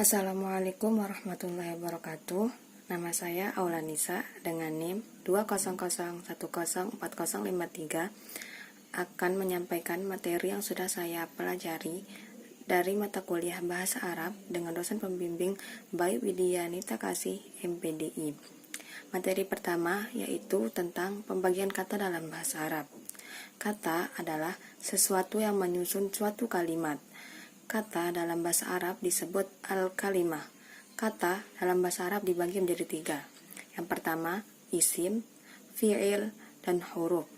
Assalamualaikum warahmatullahi wabarakatuh. Nama saya Aulanisa dengan NIM 200104053 akan menyampaikan materi yang sudah saya pelajari dari mata kuliah Bahasa Arab dengan dosen pembimbing Bayu Widianita Kasih MPDI. Materi pertama yaitu tentang pembagian kata dalam bahasa Arab. Kata adalah sesuatu yang menyusun suatu kalimat. Kata dalam bahasa Arab disebut al-kalimah. Kata dalam bahasa Arab dibagi menjadi 3. Yang pertama, isim, fi'il, dan huruf.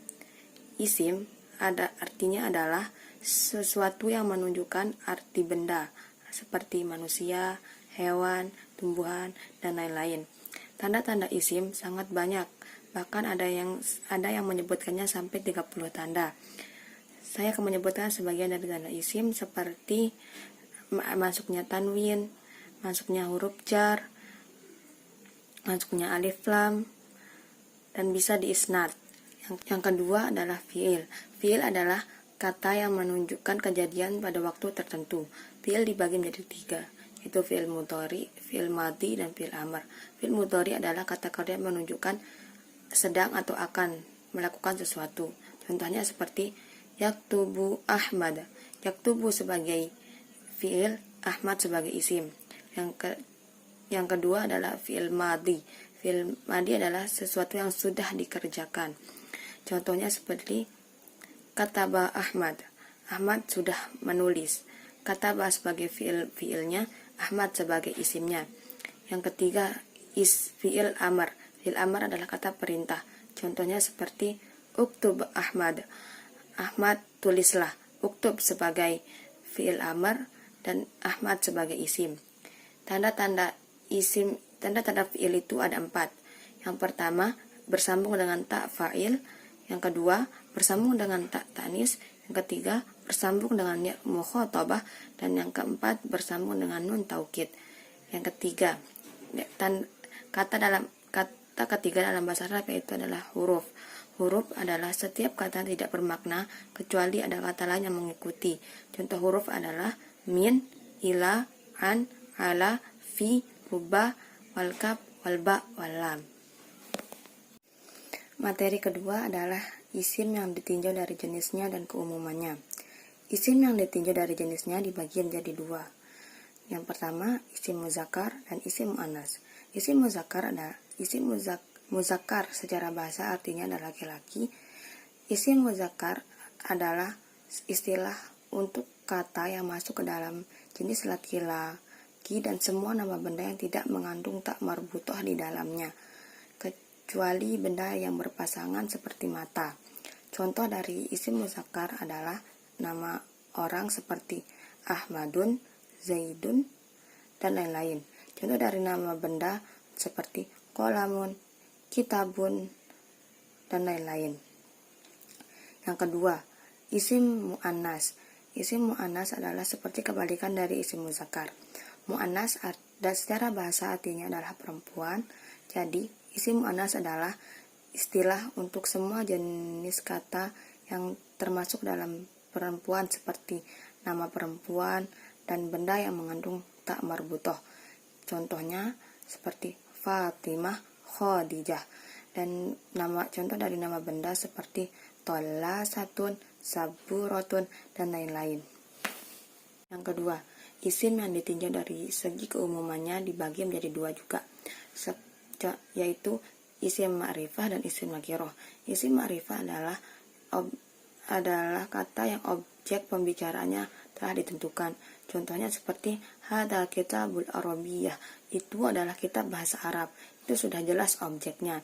Isim artinya adalah sesuatu yang menunjukkan arti benda, seperti manusia, hewan, tumbuhan, dan lain-lain. Tanda-tanda isim sangat banyak, bahkan ada yang menyebutkannya sampai 30 tanda. Saya akan menyebutkan sebagian dari tanda isim seperti masuknya tanwin, masuknya huruf jar, masuknya alif lam, dan bisa diisnad. Yang kedua adalah fi'il. Fi'il adalah kata yang menunjukkan kejadian pada waktu tertentu. Fi'il dibagi menjadi 3, yaitu fi'il mudhari, fi'il madhi, dan fi'il amr. Fi'il mudhari adalah kata kerja yang menunjukkan sedang atau akan melakukan sesuatu. Contohnya seperti yaktubu Ahmad. Yaktubu sebagai fi'il, Ahmad sebagai isim. Yang kedua adalah fi'il madhi. Fi'il madhi adalah sesuatu yang sudah dikerjakan. Contohnya seperti kataba Ahmad. Ahmad sudah menulis. Kataba sebagai fi'ilnya, Ahmad sebagai isimnya. Yang ketiga fi'il amr. Fi'il amr adalah kata perintah. Contohnya seperti uktub Ahmad. Ahmad tulislah. Uktub sebagai fi'il amr dan Ahmad sebagai isim. Tanda-tanda fi'il itu ada 4. Yang pertama bersambung dengan ta fa'il. Yang kedua bersambung dengan ta ta'nis. Yang ketiga bersambung dengan ya mukhatabah. Dan yang keempat bersambung dengan nun taukid. Yang ketiga kata ketiga dalam bahasa Arab yaitu adalah huruf. Huruf adalah setiap kata tidak bermakna kecuali ada kata lain yang mengikuti. Contoh huruf adalah min, ila, an, ala, fi, ruba, walkaf, walba, walam. Materi kedua adalah isim yang ditinjau dari jenisnya dan keumumannya. Isim yang ditinjau dari jenisnya dibagi menjadi 2. Yang pertama, isim muzakkar dan isim muannas. Isim muzakkar adalah isim muzakkar secara bahasa artinya adalah laki-laki. Isim muzakkar adalah istilah untuk kata yang masuk ke dalam jenis laki-laki dan semua nama benda yang tidak mengandung tak marbutoh di dalamnya, kecuali benda yang berpasangan seperti mata. Contoh dari isim muzakkar adalah nama orang seperti Ahmadun, Zaidun, dan lain-lain. Contoh dari nama benda seperti qalamun, kitabun, dan lain-lain. Yang kedua, isim muannas. Isim muannas adalah seperti kebalikan dari isim muzakkar. Muannas secara bahasa artinya adalah perempuan. Jadi, isim muannas adalah istilah untuk semua jenis kata yang termasuk dalam perempuan seperti nama perempuan dan benda yang mengandung tak marbutoh. Contohnya seperti Fatimah, Khadijah, dan contoh dari nama benda seperti Thalathatun, Saburatun, dan lain-lain. Yang kedua, isim yang ditinjau dari segi keumumannya dibagi menjadi 2 juga, yaitu isim ma'rifah dan isim nakirah. Isim ma'rifah adalah kata yang objek pembicaraannya telah ditentukan. Contohnya seperti hadal kitabul arabiyah, itu adalah kitab bahasa Arab. Itu sudah jelas objeknya.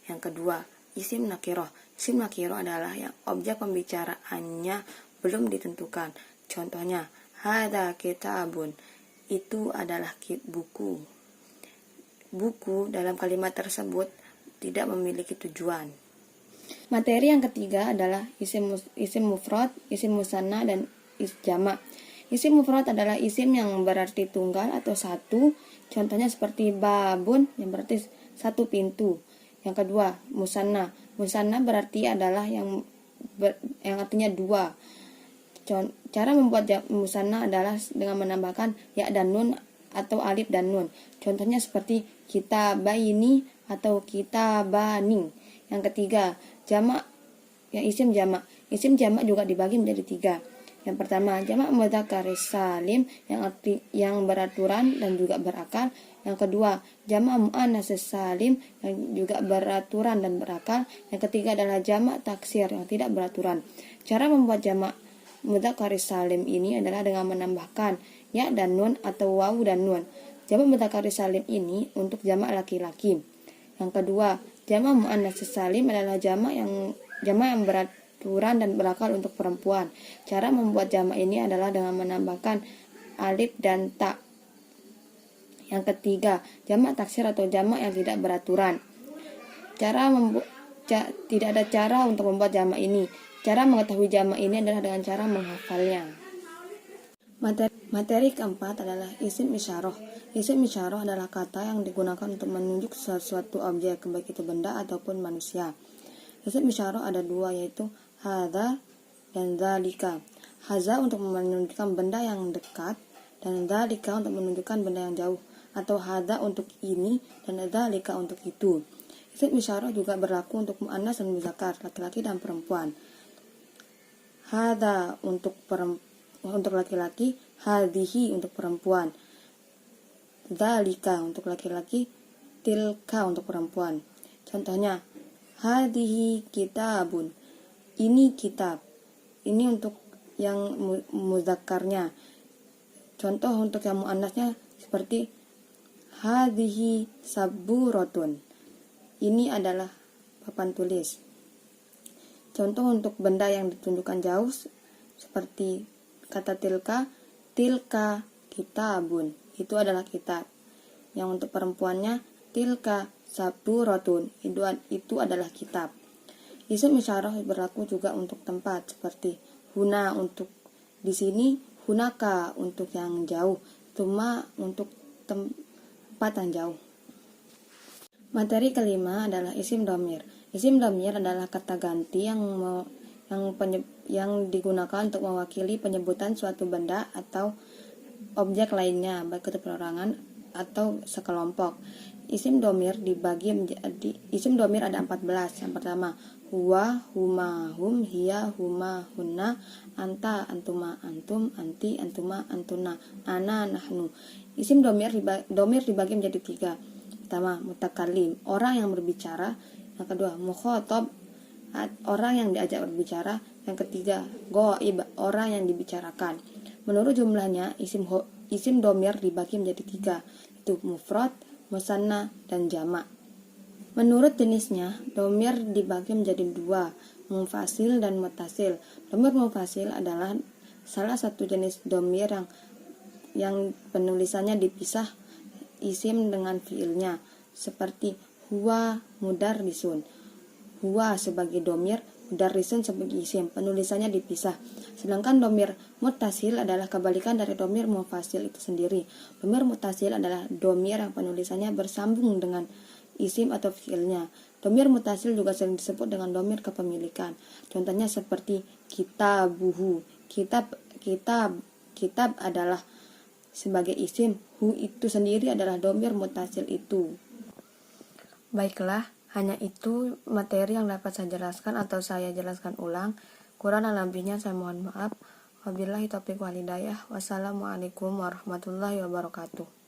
Yang kedua, isim nakirah. Isim nakirah adalah yang objek pembicaraannya belum ditentukan. Contohnya hadal kitabun, itu adalah buku. Buku dalam kalimat tersebut tidak memiliki tujuan. Materi yang ketiga adalah isim mufrad, isim musanna, dan isim jamak. Isim mufrad adalah isim yang berarti tunggal atau satu. Contohnya seperti babun yang berarti satu pintu. Yang kedua, musanna. Musanna berarti adalah yang artinya 2. Cara membuat musanna adalah dengan menambahkan ya dan nun atau alif dan nun. Contohnya seperti kitabaini atau kitabani. Yang ketiga, jamak yang isim jamak. Isim jamak juga dibagi menjadi 3. Yang pertama, jamak mudzakkar salim yang beraturan dan juga berakal. Yang kedua, jamak muannats salim yang juga beraturan dan berakal. Yang ketiga adalah jamak taksir yang tidak beraturan. Cara membuat jamak mudzakkar salim ini adalah dengan menambahkan ya dan nun atau wawu dan nun. Jamak mudzakkar salim ini untuk jamak laki-laki. Yang kedua, jamak muannats salim adalah jamak yang beraturan dan berakal untuk perempuan. Cara membuat jamak ini adalah dengan menambahkan alif dan ta. Yang ketiga, jamak taksir atau jamak yang tidak beraturan. Tidak ada cara untuk membuat jamak ini. Cara mengetahui jamak ini adalah dengan cara menghafalnya. Materi keempat adalah isim isyarah. Isim isyarah adalah kata yang digunakan untuk menunjuk sesuatu objek, baik itu benda ataupun manusia. Isim isyarah ada 2, yaitu hadza dan dzalika. Hadza untuk menunjukkan benda yang dekat dan dzalika untuk menunjukkan benda yang jauh, atau hadza untuk ini dan dzalika untuk itu. Isim isyarah juga berlaku untuk muannats dan muzakkar, laki-laki dan perempuan. Hadza untuk laki-laki, hadhihi untuk perempuan, dzalika untuk laki-laki, tilka untuk perempuan. Contohnya, hadhihi kitabun, ini kitab. Ini untuk yang muzakkarnya. Contoh untuk yang muannasnya seperti hadhihi saburatun, ini adalah papan tulis. Contoh untuk benda yang ditunjukkan jauh seperti kata tilka kitabun, itu adalah kitab. Yang untuk perempuannya, tilka saburatun, itu adalah kitab. Isim isyarah berlaku juga untuk tempat, seperti huna untuk di sini, hunaka untuk yang jauh, tuma untuk tempat yang jauh. Materi kelima adalah isim dhamir. Isim dhamir adalah kata ganti yang digunakan untuk mewakili penyebutan suatu benda atau objek lainnya, baik itu perorangan atau sekelompok. Isim dhamir ada 14. Yang pertama, huwa, huma, hum, hiya, huma, hunna, anta, antuma, antum, anti, antuma, antuna, ana, nahnu. Isim dhamir dibagi menjadi 3. Pertama, mutakallim, orang yang berbicara. Yang kedua, mukhatab, orang yang diajak berbicara. Yang ketiga, ghaib, orang yang dibicarakan. Menurut jumlahnya, isim dhamir dibagi menjadi 3, yaitu mufrad, musanna, dan jamak. Menurut jenisnya, dhamir dibagi menjadi 2, munfasil dan muttasil. Dhamir munfasil adalah salah satu jenis dhamir yang penulisannya dipisah isim dengan fiilnya, seperti huwa mudarrisun. Huwa sebagai dhamir, mudarrisun sebagai isim, penulisannya dipisah. Sedangkan dhamir muttasil adalah kebalikan dari dhamir munfasil itu sendiri. Dhamir muttasil adalah dhamir yang penulisannya bersambung dengan isim atau fiilnya. Dhamir muttasil juga sering disebut dengan dhamir kepemilikan. Contohnya seperti kitabuhu. Kitab adalah sebagai isim, hu itu sendiri adalah dhamir muttasil itu. Baiklah, hanya itu materi yang dapat saya jelaskan atau saya jelaskan ulang. Kurang dan lebihnya saya mohon maaf. Wabillahi taufiq wal hidayah. Wassalamualaikum warahmatullahi wabarakatuh.